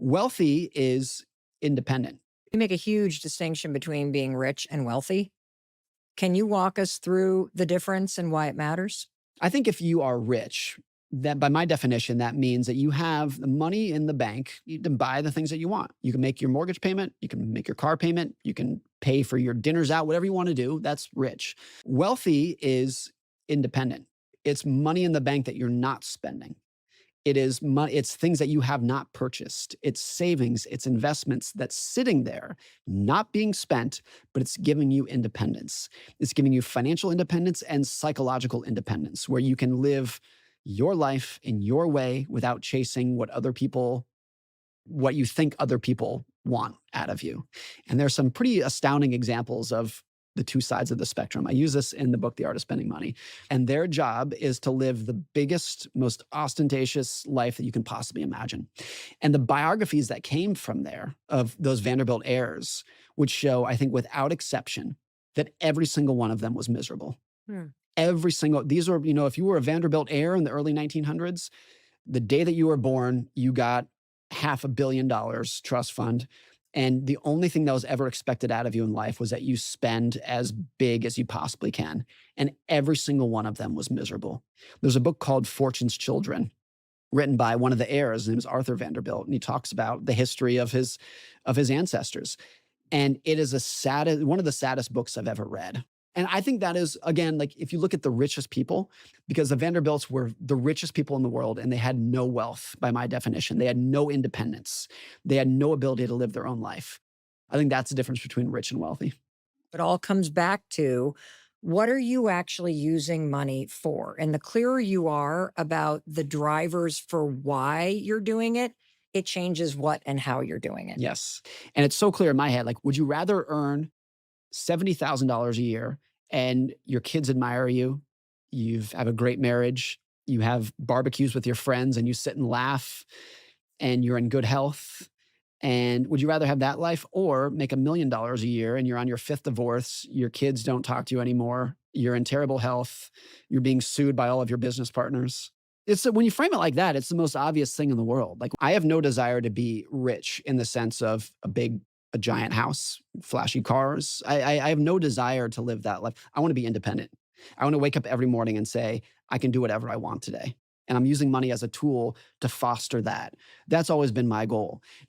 Wealthy is independent. You make a huge distinction between being rich and wealthy. Can you walk us through the difference and why it matters? I think if you are rich, that by my definition, that means that you have the money in the bank. You can buy the things that you want. You can make your mortgage payment. You can make your car payment. You can pay for your dinners out, whatever you want to do. That's rich. Wealthy is independent. It's money in the bank that you're not spending. It is money, it's things that you have not purchased. It's savings, it's investments that's sitting there, not being spent, but it's giving you independence. It's giving you financial independence and psychological independence, where you can live your life in your way without chasing what you think other people want out of you. And there's some pretty astounding examples of the two sides of the spectrum. I use this in the book, The Art of Spending Money. And their job is to live the biggest, most ostentatious life that you can possibly imagine. And the biographies that came from there of those Vanderbilt heirs would show, I think, without exception, that every single one of them was miserable. Hmm. These are, if you were a Vanderbilt heir in the early 1900s, the day that you were born, you got $500 million trust fund. And the only thing that was ever expected out of you in life was that you spend as big as you possibly can. And every single one of them was miserable. There's a book called Fortune's Children, written by one of the heirs. His name is Arthur Vanderbilt. And he talks about the history of his ancestors. And it is one of the saddest books I've ever read. And I think that is, again, like if you look at the richest people, because the Vanderbilts were the richest people in the world and they had no wealth by my definition. They had no independence. They had no ability to live their own life. I think that's the difference between rich and wealthy. It all comes back to, what are you actually using money for? And the clearer you are about the drivers for why you're doing it, it changes what and how you're doing it. Yes. And it's so clear in my head, like, would you rather earn $70,000 a year and your kids admire you, you have a great marriage, you have barbecues with your friends and you sit and laugh and you're in good health? And would you rather have that life or make $1 million a year and you're on your fifth divorce, your kids don't talk to you anymore, you're in terrible health, you're being sued by all of your business partners? When you frame it like that, it's the most obvious thing in the world. Like, I have no desire to be rich in the sense of a giant house, flashy cars. I have no desire to live that life. I want to be independent. I want to wake up every morning and say, I can do whatever I want today. And I'm using money as a tool to foster that. That's always been my goal.